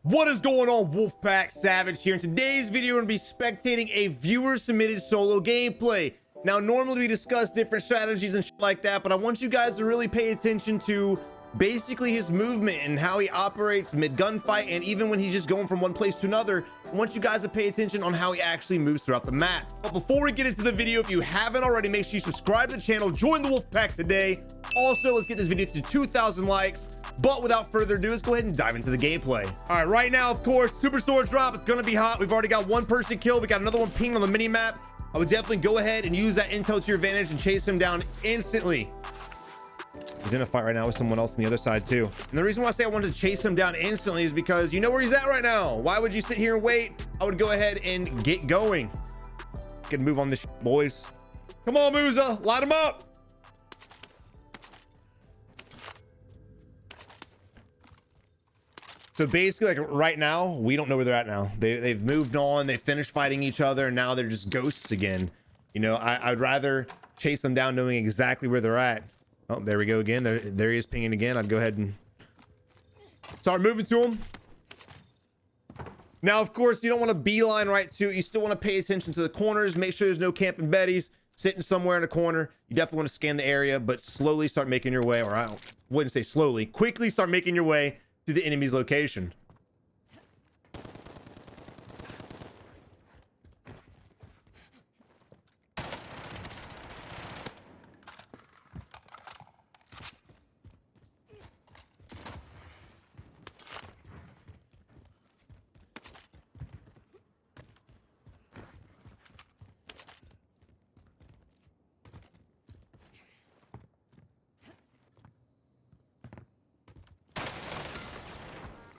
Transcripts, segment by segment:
What is going on, Wolfpack Savage here? In today's video, we're going to be spectating a viewer-submitted solo gameplay. Now, normally we discuss different strategies and shit like that, but I want you guys to really pay attention to basically his movement and how he operates mid-gunfight, and even when he's just going from one place to another. I want you guys to pay attention on how he actually moves throughout the map. But before we get into the video, if you haven't already, make sure you subscribe to the channel, join the Wolfpack today. Also, let's get this video to 2,000 likes. But without further ado, let's go ahead and dive into the gameplay. All right, right now, of course, Superstore drop. It's going to be hot. We've already got one person killed. We got another one pinged on the mini map. I would definitely go ahead and use that intel to your advantage and chase him down instantly. He's in a fight right now with someone else on the other side too. And the reason why I say I wanted to chase him down instantly is because you know where he's at right now. Why would you sit here and wait? I would go ahead and get going. Get move on this boys. Come on, Musa, light him up. So basically, like right now, we don't know where they're at now. They've moved on. They finished fighting each other, and now they're just ghosts again. You know, I'd rather chase them down knowing exactly where they're at. Oh, there we go again. There he is pinging again. I'd go ahead and start moving to him. Now, of course, you don't want to beeline right to it. You still want to pay attention to the corners. Make sure there's no camping Bettys sitting somewhere in a corner. You definitely want to scan the area, but slowly start making your way, or I wouldn't say slowly, quickly start making your way to the enemy's location.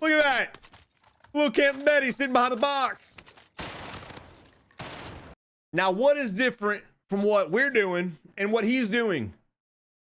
Look at that. Little Camp Betty sitting behind the box. Now, what is different from what we're doing and what he's doing?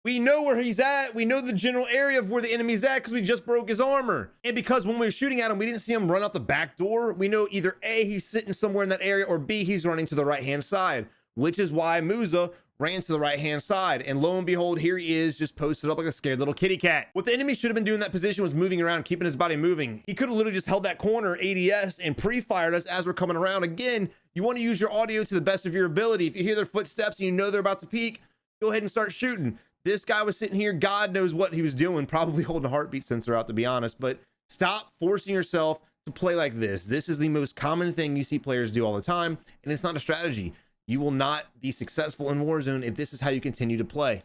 We know where he's at. We know the general area of where the enemy's at because we just broke his armor. And because when we were shooting at him, we didn't see him run out the back door. We know either A, he's sitting somewhere in that area, or B, he's running to the right-hand side, which is why Musa ran to the right-hand side. And lo and behold, here he is, just posted up like a scared little kitty cat. What the enemy should have been doing in that position was moving around, keeping his body moving. He could have literally just held that corner ADS and pre-fired us as we're coming around. Again, you want to use your audio to the best of your ability. If you hear their footsteps and you know they're about to peek, go ahead and start shooting. This guy was sitting here, God knows what he was doing, probably holding a heartbeat sensor out, to be honest. But stop forcing yourself to play like this. This is the most common thing you see players do all the time, and it's not a strategy. You will not be successful in Warzone if this is how you continue to play.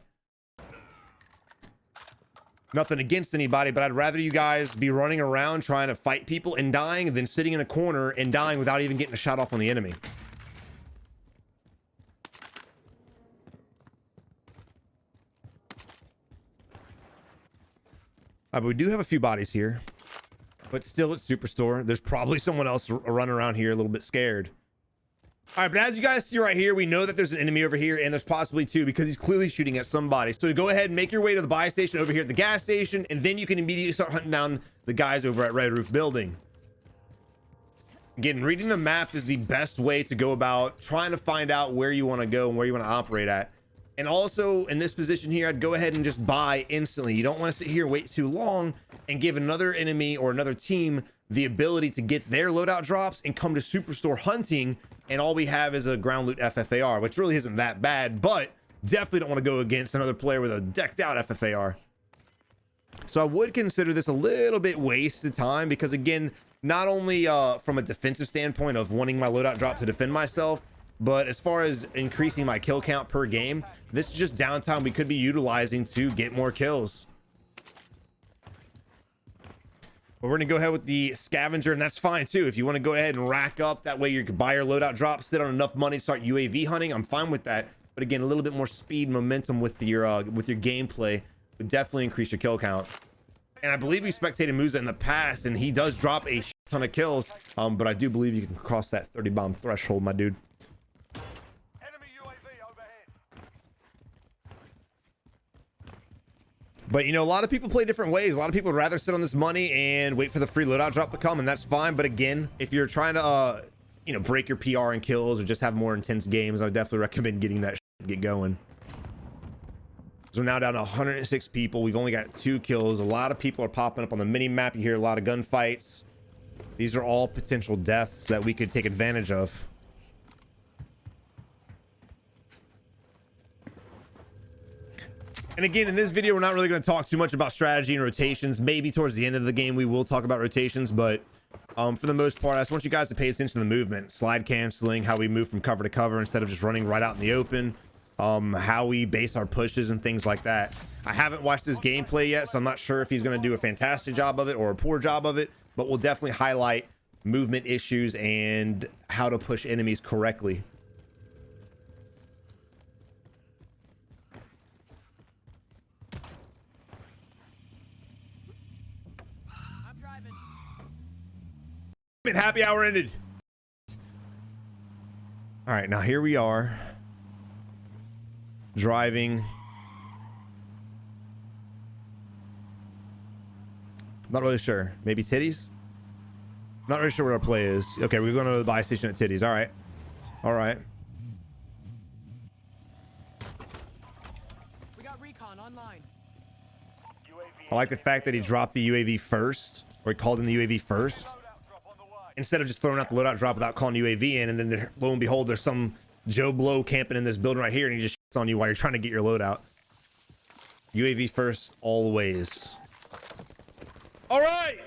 Nothing against anybody, but I'd rather you guys be running around trying to fight people and dying than sitting in a corner and dying without even getting a shot off on the enemy. But we do have a few bodies here, but still it's Superstore. There's probably someone else running around here a little bit scared. All right, but as you guys see right here, we know that there's an enemy over here, and there's possibly two because he's clearly shooting at somebody. So go ahead and make your way to the buy station over here at the gas station, and then you can immediately start hunting down the guys over at Red Roof Building. Again, reading the map is the best way to go about trying to find out where you want to go and where you want to operate at. And also in this position here, I'd go ahead and just buy instantly. You don't want to sit here and wait too long and give another enemy or another team the ability to get their loadout drops and come to Superstore hunting, and all we have is a ground loot FFAR, which really isn't that bad, but definitely don't want to go against another player with a decked out FFAR. So I would consider this a little bit wasted time because, again, not only from a defensive standpoint of wanting my loadout drop to defend myself, but as far as increasing my kill count per game, this is just downtime we could be utilizing to get more kills. But we're gonna go ahead with the scavenger, and that's fine too. If you want to go ahead and rack up, that way you can buy your loadout drop, sit on enough money to start UAV hunting, I'm fine with that. But again, a little bit more speed, momentum with your gameplay would definitely increase your kill count. And I believe we spectated Musa in the past, and he does drop a ton of kills. But I do believe you can cross that 30 bomb threshold, my dude. But, you know, a lot of people play different ways. A lot of people would rather sit on this money and wait for the free loadout drop to come, and that's fine. But again, if you're trying to, you know, break your PR and kills or just have more intense games, I would definitely recommend getting that shit, get going. So we're now down to 106 people. We've only got 2 kills. A lot of people are popping up on the mini map. You hear a lot of gunfights. These are all potential deaths that we could take advantage of. And again, in this video, we're not really going to talk too much about strategy and rotations. Maybe towards the end of the game, we will talk about rotations, but for the most part, I just want you guys to pay attention to the movement, slide canceling, how we move from cover to cover instead of just running right out in the open, how we base our pushes and things like that. I haven't watched this gameplay yet, so I'm not sure if he's going to do a fantastic job of it or a poor job of it, but we'll definitely highlight movement issues and how to push enemies correctly. Happy hour ended. All right, now here we are driving. Not really sure. Maybe Titties. Not really sure what our play is. Okay, we're going to the buy station at Titties. All right. All right. We got recon online. I like the fact that he dropped the UAV first, or he called in the UAV first, instead of just throwing out the loadout drop without calling UAV in, and then there, lo and behold, there's some Joe Blow camping in this building right here, and he just shits on you while you're trying to get your loadout. UAV first, always. All right,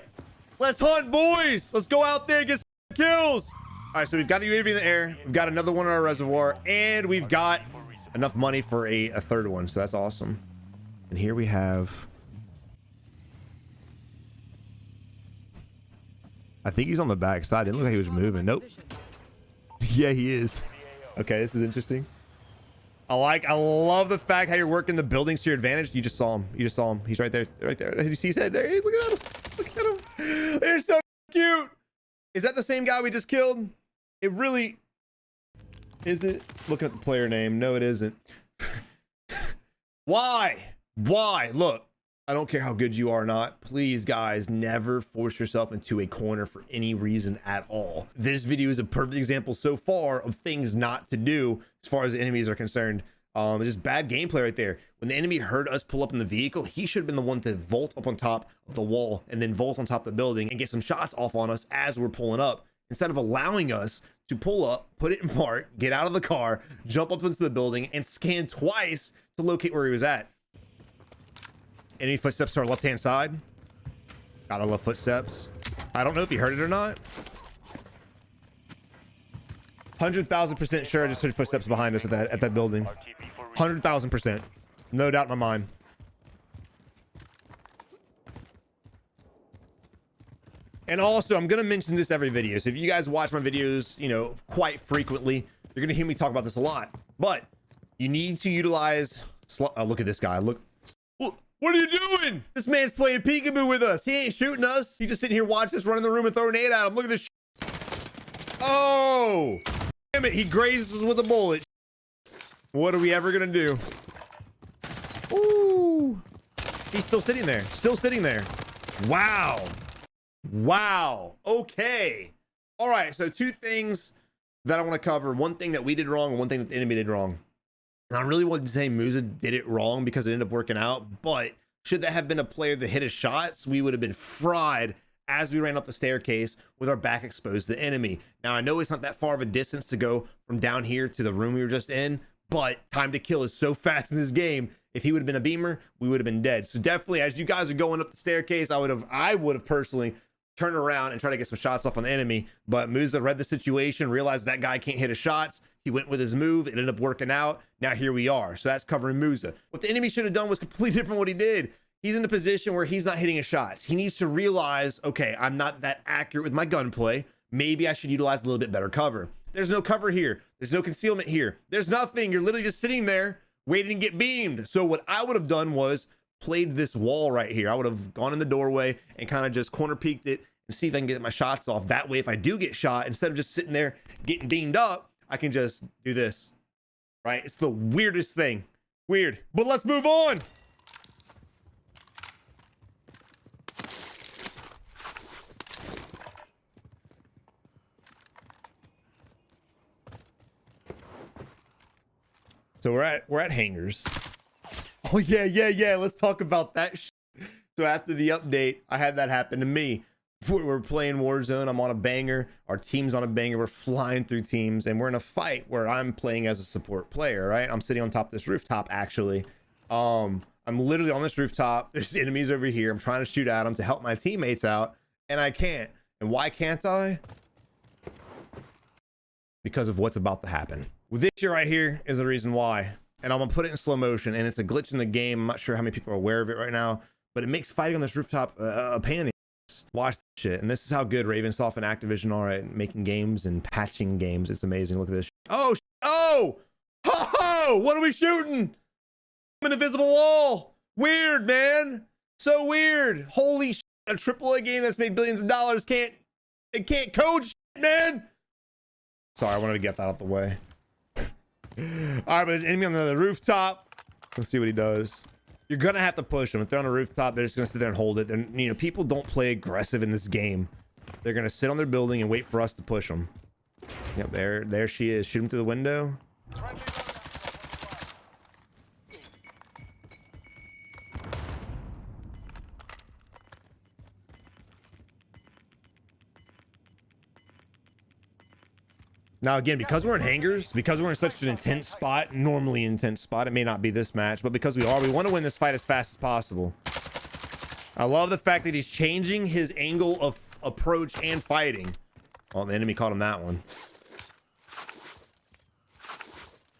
let's hunt, boys. Let's go out there and get some kills. All right, so we've got a UAV in the air. We've got another one in our reservoir, and we've got enough money for a third one, so that's awesome. And here we have... I think he's on the back side. It didn't look like he was moving. Nope. Yeah, he is. Okay, this is interesting. I love the fact how you're working the buildings to your advantage. You just saw him. You just saw him. He's right there. Right there. Did you see his head? There he is. Look at him. Look at him. They're so cute. Is that the same guy we just killed? It really... Is it? Looking at the player name. No, it isn't. Why? Why? Look. I don't care how good you are or not. Please, guys, never force yourself into a corner for any reason at all. This video is a perfect example so far of things not to do as far as the enemies are concerned. It's just bad gameplay right there. When the enemy heard us pull up in the vehicle, he should have been the one to vault up on top of the wall and then vault on top of the building and get some shots off on us as we're pulling up, instead of allowing us to pull up, put it in park, get out of the car, jump up into the building, and scan twice to locate where he was at. Any footsteps to our left-hand side? Gotta love footsteps. I don't know if you heard it or not. 100,000% sure I just heard footsteps behind us at that building. 100,000%. No doubt in my mind. And also, I'm going to mention this every video. So if you guys watch my videos, you know, quite frequently, you're going to hear me talk about this a lot. But you need to utilize... look at this guy. Look. What are you doing? This man's playing peekaboo with us. He ain't shooting us. He's just sitting here watching us run in the room and throw a nade at him. Look at this. Oh, damn it. He grazes with a bullet. What are we ever going to do? Ooh. He's still sitting there. Still sitting there. Wow. Wow. Okay. All right. So two things that I want to cover. One thing that we did wrong and one thing that the enemy did wrong. And I really wanted to say Musa did it wrong because it ended up working out, but should that have been a player that hit his shots, we would have been fried as we ran up the staircase with our back exposed to the enemy. Now, I know it's not that far of a distance to go from down here to the room we were just in, but time to kill is so fast in this game. If he would have been a beamer, we would have been dead. So definitely, as you guys are going up the staircase, I would have personally turned around and tried to get some shots off on the enemy, but Musa read the situation, realized that guy can't hit his shots. He went with his move. It ended up working out. Now here we are. So that's covering Musa. What the enemy should have done was completely different from what he did. He's in a position where he's not hitting his shots. He needs to realize, okay, I'm not that accurate with my gunplay. Maybe I should utilize a little bit better cover. There's no cover here. There's no concealment here. There's nothing. You're literally just sitting there waiting to get beamed. So what I would have done was played this wall right here. I would have gone in the doorway and kind of just corner peeked it and see if I can get my shots off. That way, if I do get shot, instead of just sitting there getting beamed up, I can just do this, right? It's the weirdest thing. Weird. But let's move on. So we're at hangars. Oh yeah. Let's talk about that. So after the update, I had that happen to me. We're playing Warzone. I'm on a banger. Our team's on a banger. We're flying through teams, and we're in a fight where I'm playing as a support player, right? I'm sitting on top of this rooftop, actually. I'm literally on this rooftop. There's enemies over here. I'm trying to shoot at them to help my teammates out, and I can't. And why can't I? Because of what's about to happen. Well, this shit right here is the reason why. And I'm gonna put it in slow motion, and it's a glitch in the game. I'm not sure how many people are aware of it right now, but it makes fighting on this rooftop a pain in the ass. Watch this shit. And this is how good Ravensoft and Activision are at making games and patching games. It's amazing. Look at this. Oh, oh, ho, what are we shooting? An invisible wall. Weird, man. So weird. Holy shit. A AAA game that's made billions of dollars can't code shit, man. Sorry, I wanted to get that out the way. All right, but there's an enemy on the rooftop. Let's see what he does. You're gonna have to push them. If they're on a rooftop, they're just gonna sit there and hold it. And you know, people don't play aggressive in this game. They're gonna sit on their building and wait for us to push them. Yep, there she is. Shoot him through the window. Now, again, because we're in hangars, because we're in such an intense spot, normally intense spot, it may not be this match, but because we want to win this fight as fast as possible. I love the fact that he's changing his angle of approach and fighting. Oh, the enemy caught him that one.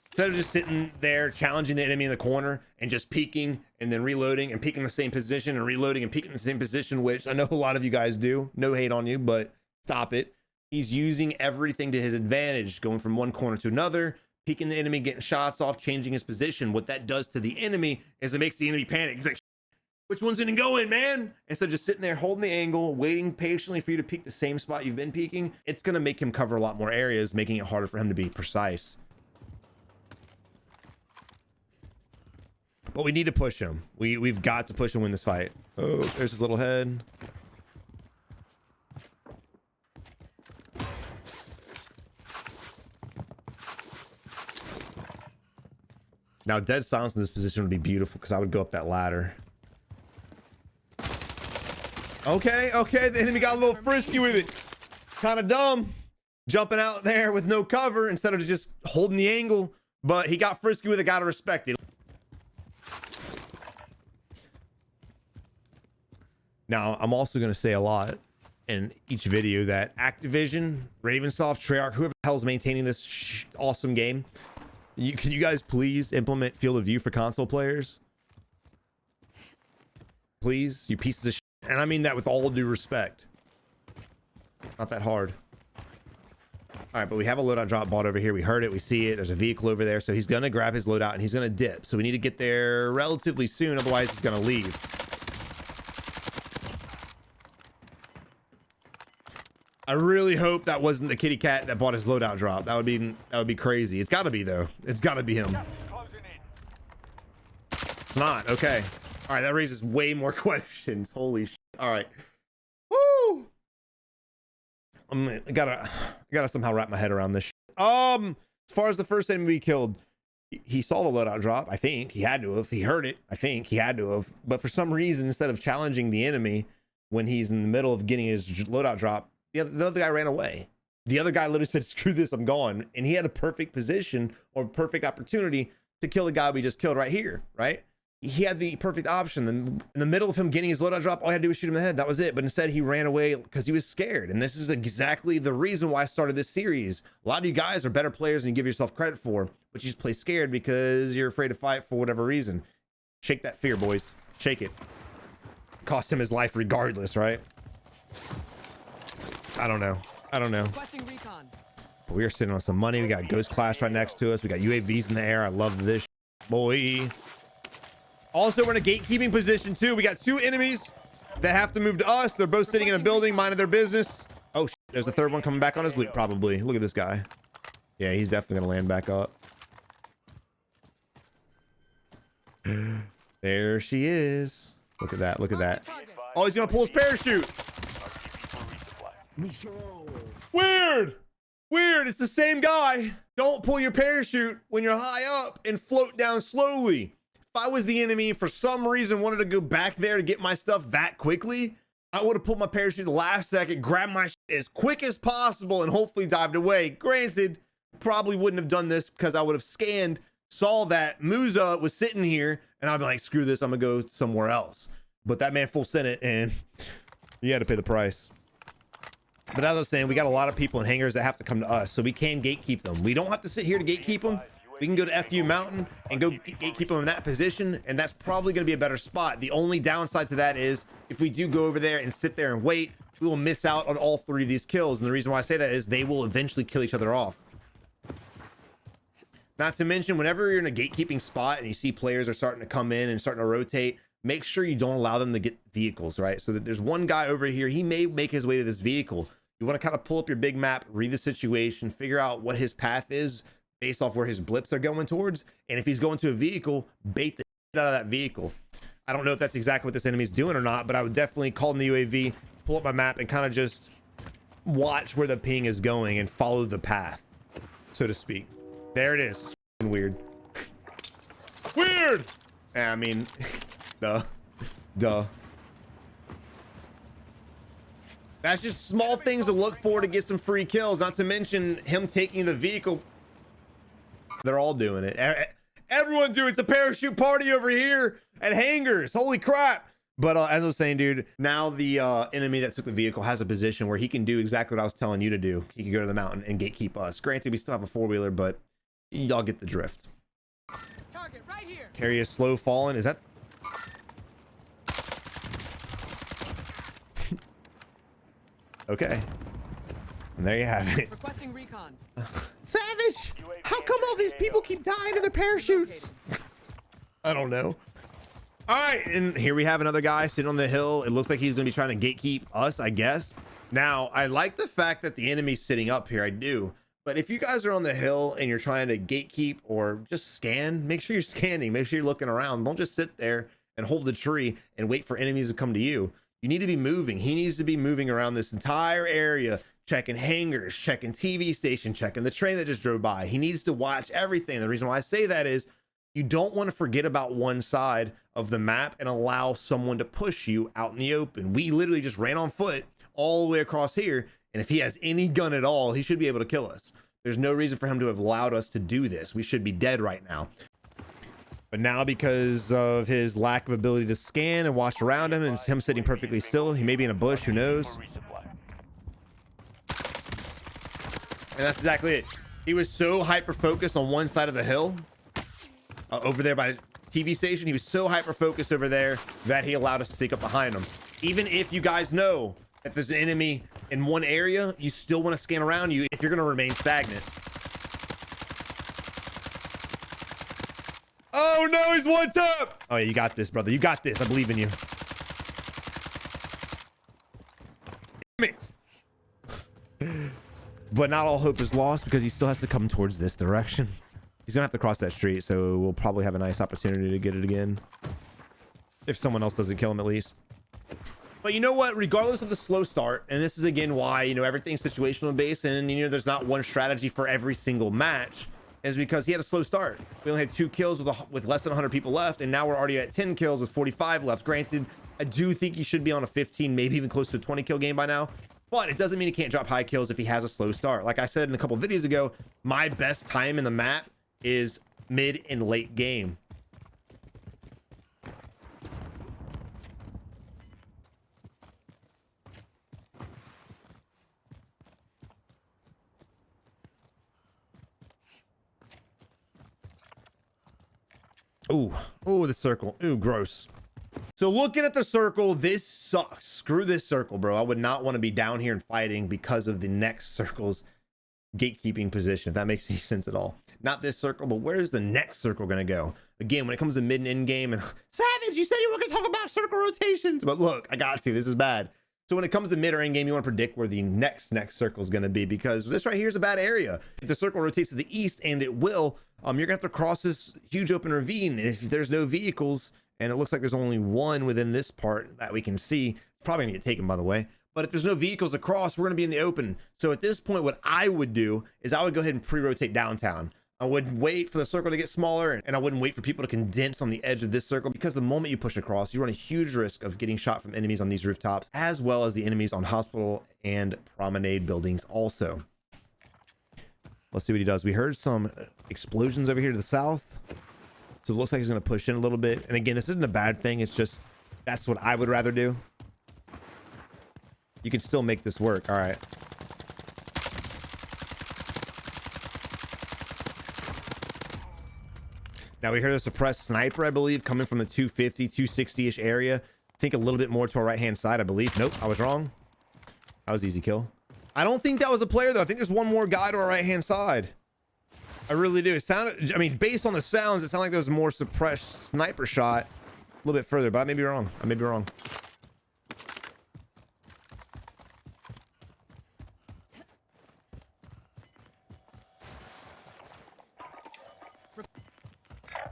Instead of just sitting there challenging the enemy in the corner and just peeking and then reloading and peeking the same position and reloading and peeking the same position, which I know a lot of you guys do. No hate on you, but stop it. He's using everything to his advantage, going from one corner to another, peeking the enemy, getting shots off, changing his position. What that does to the enemy is it makes the enemy panic. He's like, which one's gonna go in, man? Instead of just sitting there holding the angle, waiting patiently for you to peek the same spot you've been peeking, it's gonna make him cover a lot more areas, making it harder for him to be precise. But we need to push him. We've got to push him, win this fight. Oh, there's his little head. Now, dead silence in this position would be beautiful because I would go up that ladder. Okay, the enemy got a little frisky with it. Kind of dumb. Jumping out there with no cover instead of just holding the angle. But he got frisky with it, gotta respect it. Now, I'm also going to say a lot in each video that Activision, Ravensoft, Treyarch, whoever the hell is maintaining this awesome game, can you guys please implement field of view for console players? Please, you pieces of shit. And I mean that with all due respect. Not that hard. All right, but we have a loadout drop bot over here. We heard it. We see it. There's a vehicle over there. So he's going to grab his loadout and he's going to dip. So we need to get there relatively soon. Otherwise, he's going to leave. I really hope that wasn't the kitty cat that bought his loadout drop. That would be crazy. It's got to be, though. It's got to be him. It's not. Okay. All right, that raises way more questions. Holy shit. All right. Woo! I gotta somehow wrap my head around this shit. As far as the first enemy we killed, he saw the loadout drop. I think he had to have. He heard it. I think he had to have. But for some reason, instead of challenging the enemy when he's in the middle of getting his loadout drop, the other guy ran away. The other guy literally said, screw this, I'm gone. And he had a perfect position or perfect opportunity to kill the guy we just killed right here, right? He had the perfect option. In the middle of him getting his loadout drop, all I had to do was shoot him in the head. That was it. But instead, he ran away because he was scared. And this is exactly the reason why I started this series. A lot of you guys are better players than you give yourself credit for, but you just play scared because you're afraid to fight for whatever reason. Shake that fear, boys. Shake it. Cost him his life regardless, right? I don't know. But we are sitting on some money. We got Ghost Clash right next to us. We got UAVs in the air. I love this, boy. Also, we're in a gatekeeping position too. We got two enemies that have to move to us. They're both sitting in a building, minding their business. Oh, shit. There's the third one coming back on his loot, probably. Look at this guy. Yeah, he's definitely gonna land back up. There she is. Look at that. Look at that. Oh, he's gonna pull his parachute. Weird. It's the same guy. Don't pull your parachute when you're high up and float down slowly. If I was the enemy, for some reason wanted to go back there to get my stuff that quickly, I would have pulled my parachute the last second, grabbed my shit as quick as possible, and hopefully dived away. Granted, probably wouldn't have done this because I would have scanned, saw that Musa was sitting here, and I'd be like, screw this, I'm gonna go somewhere else. But that man full sent it, and you had to pay the price. But as I was saying, we got a lot of people in hangars that have to come to us, so we can gatekeep them. We don't have to sit here to gatekeep them. We can go to FU Mountain and go gatekeep them in that position, and that's probably going to be a better spot. The only downside to that is if we do go over there and sit there and wait, we will miss out on all 3 of these kills. And the reason why I say that is they will eventually kill each other off. Not to mention, whenever you're in a gatekeeping spot and you see players are starting to come in and starting to rotate, make sure you don't allow them to get vehicles, right? So that there's one guy over here, he may make his way to this vehicle. You want to kind of pull up your big map, read the situation, figure out what his path is based off where his blips are going towards. And if he's going to a vehicle, bait the shit out of that vehicle. I don't know if that's exactly what this enemy's doing or not, but I would definitely call in the UAV, pull up my map, and kind of just watch where the ping is going and follow the path, so to speak. There it is. Weird. Weird! I mean, duh. That's just small things to look for to get some free kills, not to mention him taking the vehicle. They're all doing it. Everyone doing it's a parachute party over here at hangars. Holy crap. But as I was saying, dude, now the enemy that took the vehicle has a position where he can do exactly what I was telling you to do. He can go to the mountain and gatekeep us. Granted, we still have a 4-wheeler, but y'all get the drift. Target right here. Carry a slow falling. Is that... Okay. And there you have it. Requesting recon. Savage! How come all these people keep dying to their parachutes? I don't know. All right, and here we have another guy sitting on the hill. It looks like he's going to be trying to gatekeep us, I guess. Now, I like the fact that the enemy's sitting up here. I do. But if you guys are on the hill and you're trying to gatekeep or just scan, make sure you're scanning. Make sure you're looking around. Don't just sit there and hold the tree and wait for enemies to come to you. You need to be moving. He needs to be moving around this entire area, checking hangars, checking TV station, checking the train that just drove by. He needs to watch everything. The reason why I say that is you don't want to forget about one side of the map and allow someone to push you out in the open. We literally just ran on foot all the way across here. And if he has any gun at all, he should be able to kill us. There's no reason for him to have allowed us to do this. We should be dead right now. But now, because of his lack of ability to scan and watch around him and him sitting perfectly still, he may be in a bush, who knows? And that's exactly it. He was so hyper-focused on one side of the hill, over there by TV station. He was so hyper-focused over there that he allowed us to sneak up behind him. Even if you guys know that there's an enemy in one area, you still want to scan around you if you're going to remain stagnant. Oh no, he's one tap. Oh yeah, you got this, brother. You got this. I believe in you. Damn it. But not all hope is lost because he still has to come towards this direction. He's gonna have to cross that street, so we'll probably have a nice opportunity to get it again. If someone else doesn't kill him, at least. But you know what? Regardless of the slow start, and this is again why, you know, everything's situational based, and you know, there's not one strategy for every single match, is because he had a slow start. We only had 2 kills with less than 100 people left, and now we're already at 10 kills with 45 left. Granted, I do think he should be on a 15, maybe even close to a 20 kill game by now. But it doesn't mean he can't drop high kills if he has a slow start. Like I said in a couple videos ago, my best time in the map is mid and late game. Ooh, the circle. Ooh, gross. So looking at the circle, this sucks. Screw this circle, bro. I would not want to be down here and fighting because of the next circle's gatekeeping position, if that makes any sense at all. Not this circle, but where's the next circle going to go? Again, when it comes to mid and end game, and Savage, you said you were going to talk about circle rotations, but look, I got to. This is bad. So when it comes to mid or end game, you want to predict where the next circle is going to be, because this right here is a bad area. If the circle rotates to the east, and it will, you're going to have to cross this huge open ravine. And if there's no vehicles, and it looks like there's only one within this part that we can see, probably going to get taken, by the way. But if there's no vehicles across, we're going to be in the open. So at this point, what I would do is I would go ahead and pre-rotate downtown. I wouldn't wait for the circle to get smaller, and I wouldn't wait for people to condense on the edge of this circle, because the moment you push across, you run a huge risk of getting shot from enemies on these rooftops, as well as the enemies on hospital and promenade buildings also. Let's see what he does. We heard some explosions over here to the south, so it looks like he's going to push in a little bit. And again, this isn't a bad thing. It's just that's what I would rather do. You can still make this work. All right. Now we heard a suppressed sniper, I believe, coming from the 250, 260-ish area. I think a little bit more to our right-hand side, I believe. Nope, I was wrong. That was easy kill. I don't think that was a player, though. I think there's one more guy to our right-hand side. I really do. It sounded, I mean, based on the sounds, it sounded like there was a more suppressed sniper shot a little bit further, but I may be wrong. I may be wrong.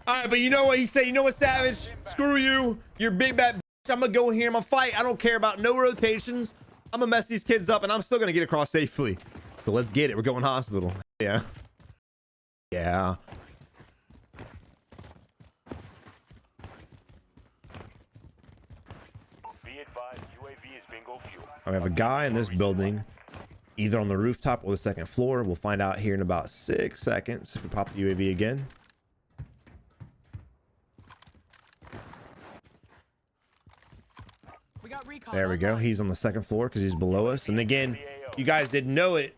All right, but you know what he said? You know what, Savage? Screw you. You're big bad bitch. I'm gonna go in here. I'm gonna fight. I don't care about no rotations. I'm gonna mess these kids up, and I'm still gonna get across safely. So let's get it. We're going hospital. Yeah. Yeah. Be advised, UAV is bingo fuel. I have a guy in this building, either on the rooftop or the second floor. We'll find out here in about 6 seconds if we pop the UAV again. There we go. He's on the second floor because he's below us. And again, you guys didn't know it.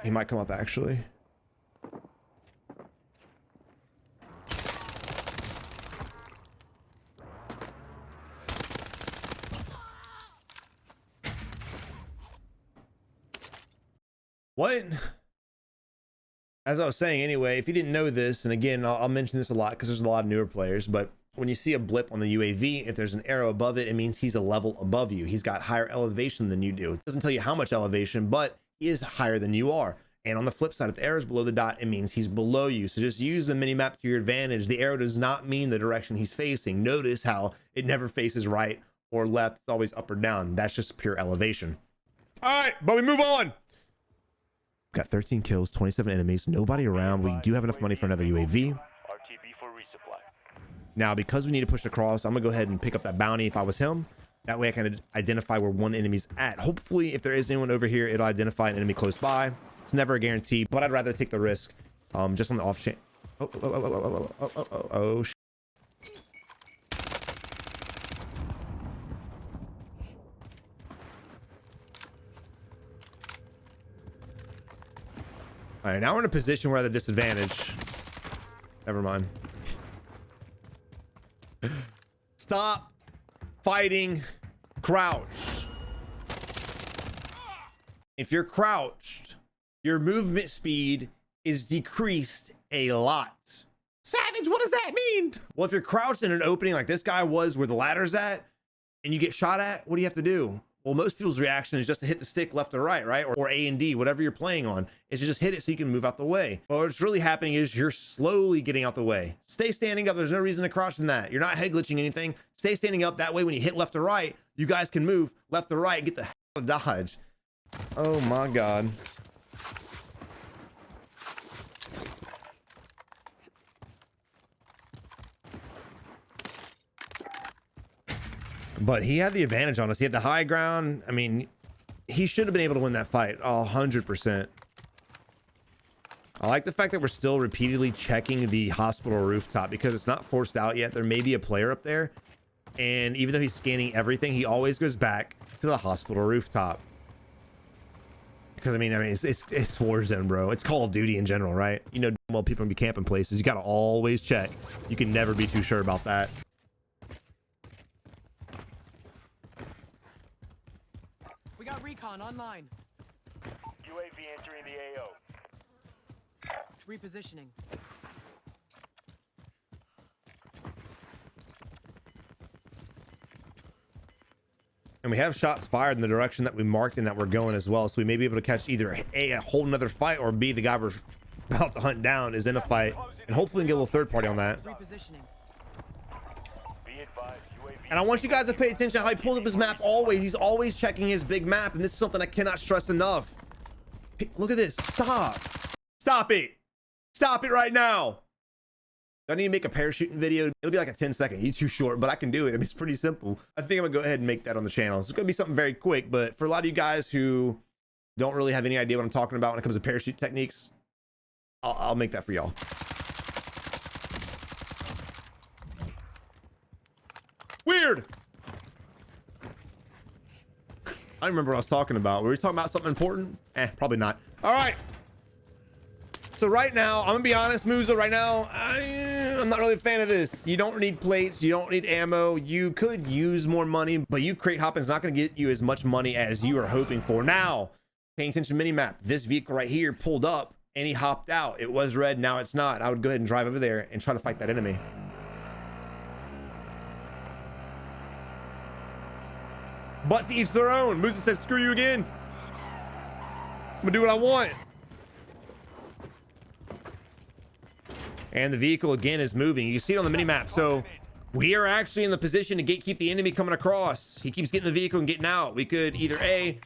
He might come up actually. What? As I was saying anyway, if you didn't know this, and again, I'll mention this a lot because there's a lot of newer players, but when you see a blip on the UAV, if there's an arrow above it, it means he's a level above you. He's got higher elevation than you do. It doesn't tell you how much elevation, but he is higher than you are. And on the flip side, if the arrow is below the dot, it means he's below you. So just use the mini map to your advantage. The arrow does not mean the direction he's facing. Notice how it never faces right or left. It's always up or down. That's just pure elevation. All right, but we move on. Got 13 kills, 27 enemies, nobody around. We do have enough money for another UAV. Now, because we need to push across, I'm gonna go ahead and pick up that bounty if I was him. That way I can identify where one enemy's at. Hopefully, if there is anyone over here, it'll identify an enemy close by. It's never a guarantee, but I'd rather take the risk. Just on the off chance. Oh, shit. All right, now we're in a position where we're at a disadvantage. Never mind. Stop fighting crouched. If you're crouched, your movement speed is decreased a lot. Savage, what does that mean? Well, if you're crouched in an opening like this guy was where the ladder's at and you get shot at, what do you have to do? Well, most people's reaction is just to hit the stick left or right, right? Or A and D, whatever you're playing on, is to just hit it so you can move out the way. Well, what's really happening is you're slowly getting out the way. Stay standing up. There's no reason to crouch in that. You're not head glitching anything. Stay standing up. That way, when you hit left or right, you guys can move left or right, get the hell out of dodge. Oh my God. But he had the advantage on us. He had the high ground. I mean, he should have been able to win that fight 100%. I like the fact that we're still repeatedly checking the hospital rooftop because it's not forced out yet. There may be a player up there. And even though he's scanning everything, he always goes back to the hospital rooftop. Because I mean, it's Warzone, bro. It's Call of Duty in general, right? You know, well, people can be camping places. You got to always check. You can never be too sure about that. We got recon online. UAV entering the AO. Repositioning. And we have shots fired in the direction that we marked and that we're going as well. So we may be able to catch either A, a whole nother fight, or B, the guy we're about to hunt down is in a fight. And hopefully we can get a little third party on that. Repositioning. And I want you guys to pay attention to how he pulls up his map always. He's always checking his big map. And this is something I cannot stress enough. Hey, look at this. Stop. Stop it. Stop it right now. I need to make a parachuting video. It'll be like a 10-second. It's too short, but I can do it. I mean, it's pretty simple. I think I'm gonna go ahead and make that on the channel. It's gonna be something very quick, but for a lot of you guys who don't really have any idea what I'm talking about when it comes to parachute techniques, I'll make that for y'all. Weird. I don't remember what I was talking about. Were we talking about something important? Probably not. All right. So right now, I'm gonna be honest, Musa, right now, I'm not really a fan of this. You don't need plates, you don't need ammo. You could use more money, but you crate hopping is not gonna get you as much money as you are hoping for. Now, paying attention to mini map, this vehicle right here pulled up and he hopped out. It was red, now it's not. I would go ahead and drive over there and try to fight that enemy. But to each their own. Musa said, screw you again. I'm gonna do what I want. And the vehicle again is moving. You see it on the mini map. So we are actually in the position to gatekeep the enemy coming across. He keeps getting the vehicle and getting out. We could either A,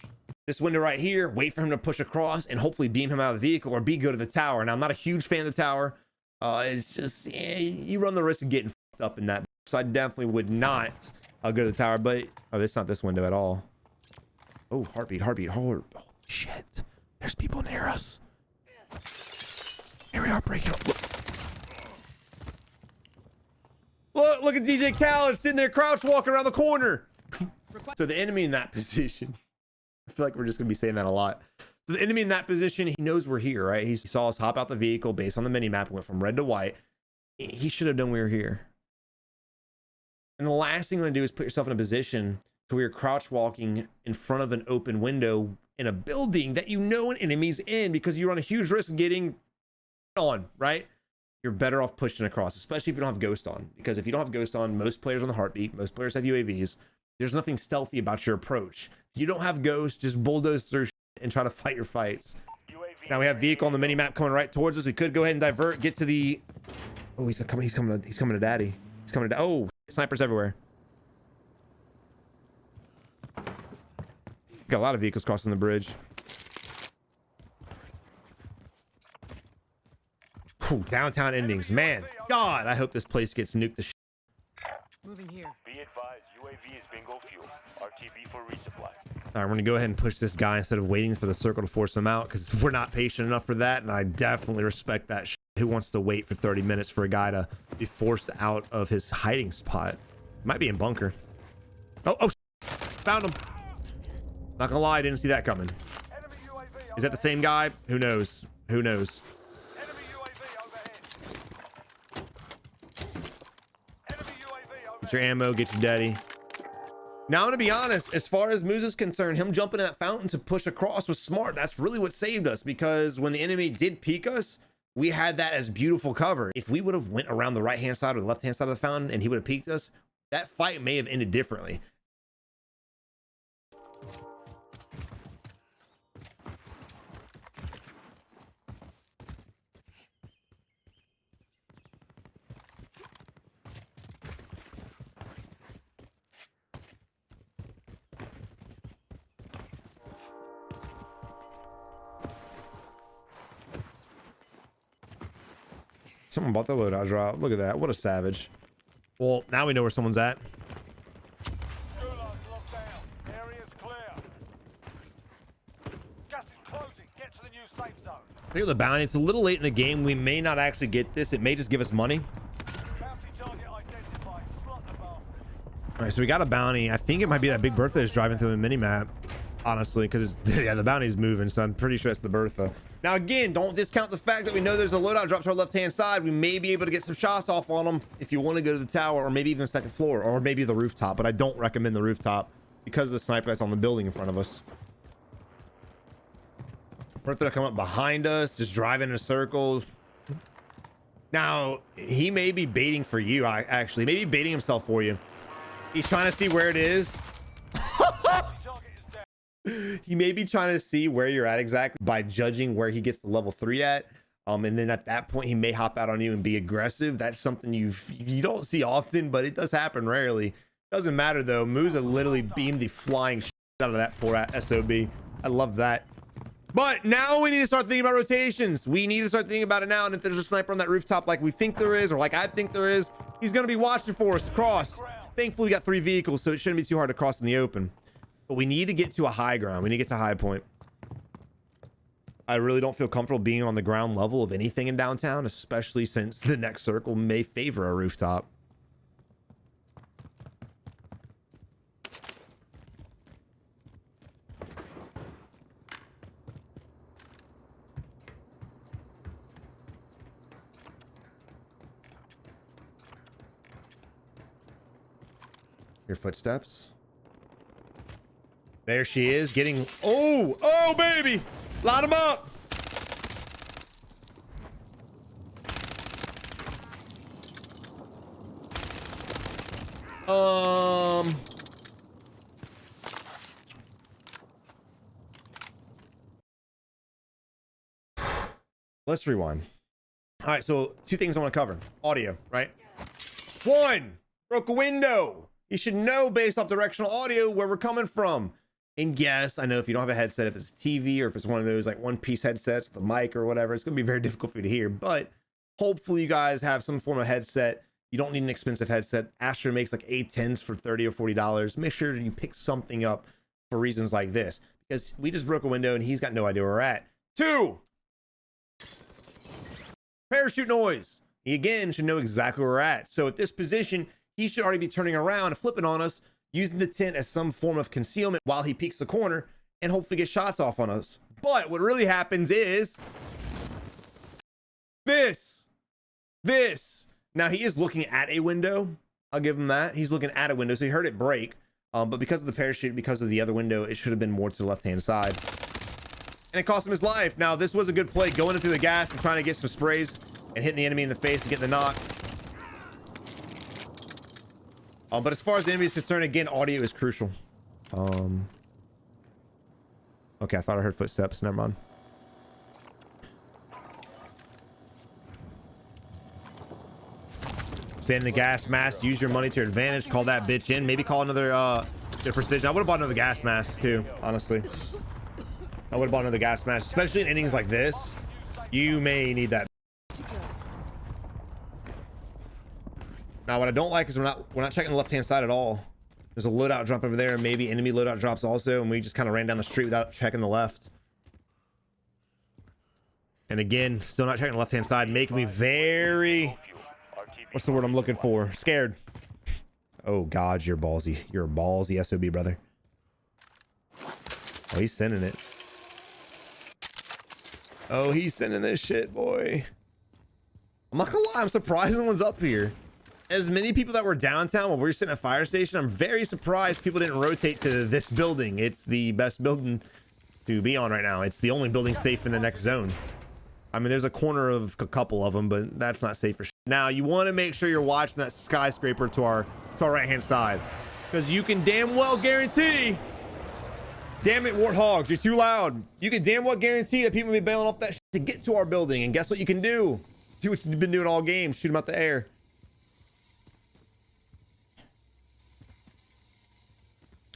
this window right here, wait for him to push across and hopefully beam him out of the vehicle, or B, go to the tower. Now, I'm not a huge fan of the tower. It's just, you run the risk of getting fucked up in that. So I definitely would not go to the tower, but oh, it's not this window at all. Oh, heartbeat. Oh, shit. There's people near us. Here we are breaking up. Look at DJ Khaled sitting there crouch walking around the corner. So the enemy in that position, I feel like we're just gonna be saying that a lot. So the enemy in that position, he knows we're here, right? He saw us hop out the vehicle based on the mini map, went from red to white. He should have known we were here. And the last thing you want to do is put yourself in a position to where you're crouch walking in front of an open window in a building that you know an enemy's in, because you run a huge risk of getting on, right? You're better off pushing across, especially if you don't have Ghost on. Because if you don't have Ghost on, most players on the heartbeat, most players have UAVs. There's nothing stealthy about your approach. If you don't have Ghost, just bulldoze through and try to fight your fights. Now we have vehicle on the mini map coming right towards us. We could go ahead and divert, get to the. Oh, he's coming to daddy. He's coming to. Oh, snipers everywhere. Got a lot of vehicles crossing the bridge. Ooh, downtown endings, man. God, I hope this place gets nuked to shit. Moving here. Be advised, UAV is bingo fuel. RTB for resupply. All right, we're gonna go ahead and push this guy instead of waiting for the circle to force him out, because we're not patient enough for that, and I definitely respect that shit. Who wants to wait for 30 minutes for a guy to be forced out of his hiding spot? Might be in bunker. Oh, found him. Not gonna lie, I didn't see that coming. Is that the same guy? Who knows? Who knows? Get your ammo, get your daddy. Now, I'm gonna be honest, as far as Musa's concerned, him jumping in that fountain to push across was smart. That's really what saved us, because when the enemy did peek us, we had that as beautiful cover. If we would have went around the right-hand side or the left-hand side of the fountain and he would have peeked us, that fight may have ended differently. Someone bought the loadout drop. Look at that. What a savage. Well, now we know where someone's at. Here's the bounty. It's a little late in the game. We may not actually get this. It may just give us money. All right, so we got a bounty. I think it might be that big Bertha is driving through the mini map, honestly, because yeah, the bounty's moving, so I'm pretty sure it's the Bertha. Now, again, don't discount the fact that we know there's a loadout drop to our left-hand side. We may be able to get some shots off on them if you want to go to the tower, or maybe even the second floor, or maybe the rooftop, but I don't recommend the rooftop because of the sniper that's on the building in front of us. Bertha to come up behind us, just driving in a circle. Now, he may be baiting for you, actually. Maybe baiting himself for you. He's trying to see where it is. He may be trying to see where you're at exactly by judging where he gets to level 3 at. And then at that point, he may hop out on you and be aggressive. That's something you don't see often, but it does happen rarely. Doesn't matter, though. Musa literally beamed the flying shit out of that poor SOB. I love that. But now we need to start thinking about rotations. We need to start thinking about it now. And if there's a sniper on that rooftop like we think there is, or like I think there is, he's going to be watching for us to cross. Thankfully, we got 3 vehicles, so it shouldn't be too hard to cross in the open. But we need to get to a high ground. We need to get to high point. I really don't feel comfortable being on the ground level of anything in downtown, especially since the next circle may favor a rooftop. Your footsteps. There she is getting, oh baby, line them up. Let's rewind. All right, so 2 things I want to cover. Audio, right? 1, broke a window. You should know based off directional audio where we're coming from. And yes, I know if you don't have a headset, if it's a TV or if it's one of those like one-piece headsets with a mic or whatever, it's going to be very difficult for you to hear. But hopefully you guys have some form of headset. You don't need an expensive headset. Astro makes like A10s for $30 or $40. Make sure you pick something up for reasons like this, because we just broke a window and he's got no idea where we're at. 2, parachute noise. He again should know exactly where we're at. So at this position, he should already be turning around and flipping on us, using the tent as some form of concealment while he peeks the corner and hopefully get shots off on us. But what really happens is this. Now he is looking at a window. I'll give him that. He's looking at a window, so he heard it break. But because of the parachute, because of the other window, it should have been more to the left-hand side. And it cost him his life. Now, this was a good play, going in through the gas and trying to get some sprays and hitting the enemy in the face and getting the knock. But as far as the enemy is concerned, again, audio is crucial. Okay, I thought I heard footsteps. Never mind. Stay in the gas mask. Use your money to your advantage. Call that bitch in. Maybe call another precision. I would have bought another gas mask too, honestly. I would have bought another gas mask, especially in innings like this. You may need that. Now, what I don't like is we're not checking the left-hand side at all. There's a loadout drop over there. Maybe enemy loadout drops also, and we just kind of ran down the street without checking the left. And again, still not checking the left-hand side, making me very... What's the word I'm looking for? Scared. Oh, God, you're ballsy. You're a ballsy SOB, brother. Oh, he's sending it. Oh, he's sending this shit, boy. I'm not gonna lie, I'm surprised no one's up here. As many people that were downtown while we were sitting at fire station, I'm very surprised people didn't rotate to this building. It's the best building to be on right now. It's the only building safe in the next zone. I mean, there's a corner of a couple of them, but that's not safe for shit. Now, you want to make sure you're watching that skyscraper to our right-hand side, because you can damn well guarantee... Damn it, warthogs, you're too loud. You can damn well guarantee that people will be bailing off that shit to get to our building. And guess what you can do? Do what you've been doing all game. Shoot them out the air.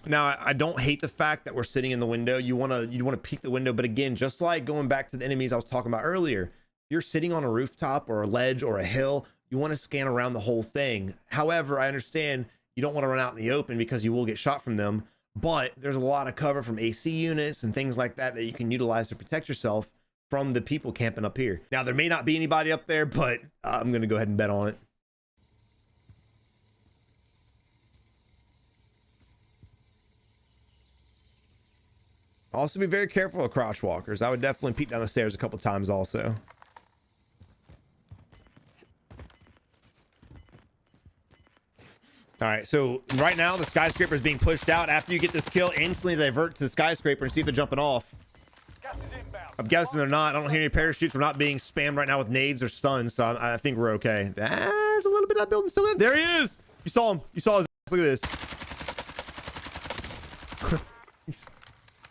Now, I don't hate the fact that we're sitting in the window. You want to peek the window, but again, just like going back to the enemies I was talking about earlier, you're sitting on a rooftop or a ledge or a hill, you want to scan around the whole thing. However, I understand you don't want to run out in the open because you will get shot from them, but there's a lot of cover from AC units and things like that that you can utilize to protect yourself from the people camping up here. Now, there may not be anybody up there, but I'm going to go ahead and bet on it. Also, be very careful of crouch walkers. I would definitely peek down the stairs a couple times also. All right, so right now the skyscraper is being pushed out. After you get this kill, instantly divert to the skyscraper and see if they're jumping off. I'm guessing they're not. I don't hear any parachutes. We're not being spammed right now with nades or stuns, so I think we're okay. There's a little bit of that building still in. There he is. You saw him. You saw his ass. Look at this.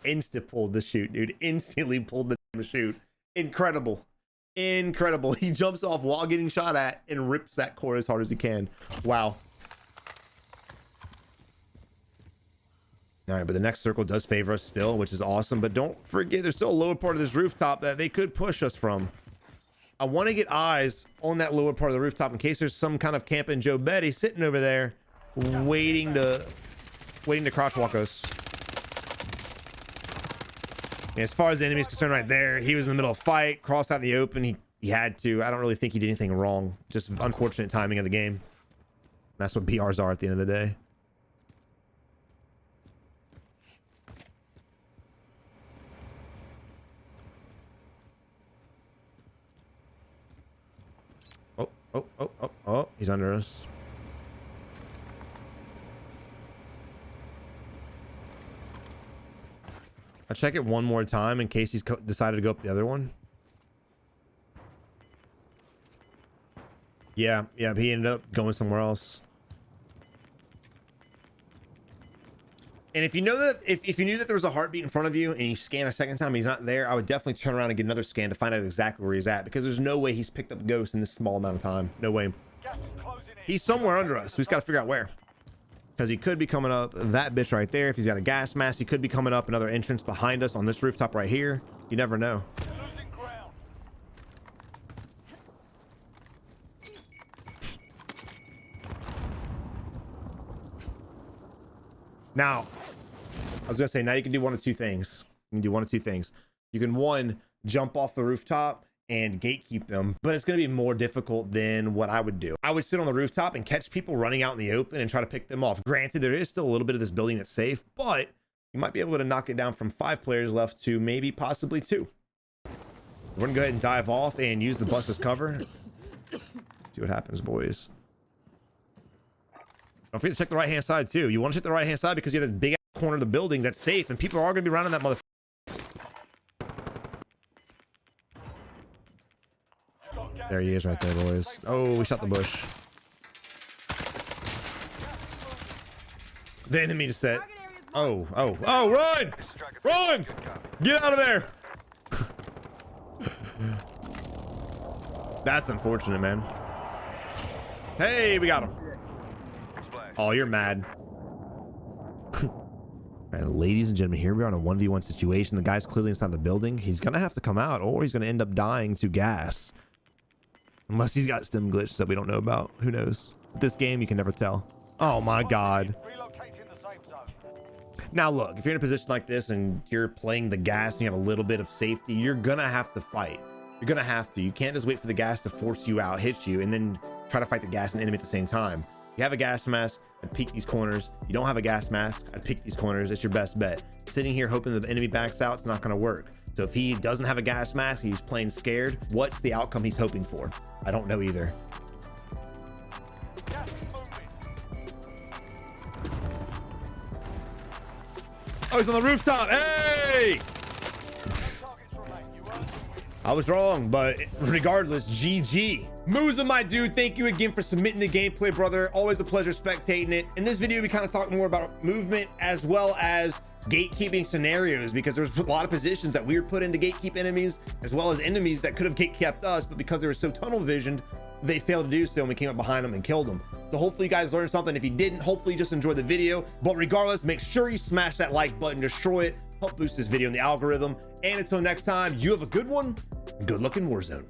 Instant pulled the shoot, dude. Instantly pulled the shoot. Incredible. Incredible. He jumps off while getting shot at and rips that core as hard as he can. Wow. All right, but the next circle does favor us still, which is awesome. But don't forget, there's still a lower part of this rooftop that they could push us from. I want to get eyes on that lower part of the rooftop in case there's some kind of camping Joe Betty sitting over there waiting to crouch walk us. And as far as the enemy is concerned right there, he was in the middle of a fight, crossed out in the open. He had to. I don't really think he did anything wrong. Just unfortunate timing of the game. That's what BRs are at the end of the day. Oh, he's under us. I'll check it one more time in case he's decided to go up the other one. Yeah, he ended up going somewhere else. And if you know that, if you knew that there was a heartbeat in front of you and you scan a second time and he's not there, I would definitely turn around and get another scan to find out exactly where he's at, because there's no way he's picked up ghosts in this small amount of time. No way. He's somewhere under us. We just got to figure out where, because he could be coming up that bitch right there. If he's got a gas mask, he could be coming up another entrance behind us on this rooftop right here. You never know. Now, I was gonna say, now you can do one of two things. You can do one of two things. You can, one, jump off the rooftop and gatekeep them, but it's gonna be more difficult than what I would do. I would sit on the rooftop and catch people running out in the open and try to pick them off. Granted, there is still a little bit of this building that's safe, but you might be able to knock it down from 5 players left to maybe possibly 2. We're gonna go ahead and dive off and use the bus as cover. See what happens, boys. Don't forget to check the right hand side too. You want to check the right hand side because you have the big corner of the building that's safe and people are going to be running that motherfucker. There he is right there, boys. Oh, we shot the bush. The enemy just said, oh, run! Run! Get out of there! That's unfortunate, man. Hey, we got him. Oh, you're mad. All right, ladies and gentlemen, here we are in a 1v1 situation. The guy's clearly inside the building. He's gonna have to come out, or he's gonna end up dying to gas, unless he's got stim glitch that we don't know about. Who knows? With this game, you can never tell. Oh my god. Now look, if you're in a position like this and you're playing the gas and you have a little bit of safety, you're gonna have to fight. You're gonna have to. You can't just wait for the gas to force you out, hit you, and then try to fight the gas and enemy at the same time. You have a gas mask, I'd peek these corners. You don't have a gas mask, I'd peek these corners. It's your best bet. Sitting here hoping the enemy backs out, it's not going to work. So if he doesn't have a gas mask, he's playing scared. What's the outcome he's hoping for? I don't know either. Oh, he's on the rooftop. Hey! I was wrong, but regardless, GG. Musa, my dude, thank you again for submitting the gameplay, brother. Always a pleasure spectating it. In this video, we kind of talked more about movement as well as gatekeeping scenarios, because there's a lot of positions that we were put into gatekeep enemies, as well as enemies that could have gatekept us, but because they were so tunnel visioned, they failed to do so, and we came up behind them and killed them. So hopefully you guys learned something. If you didn't, hopefully you just enjoyed the video. But regardless, make sure you smash that like button, destroy it, help boost this video in the algorithm. And until next time, you have a good one. Good luck in Warzone.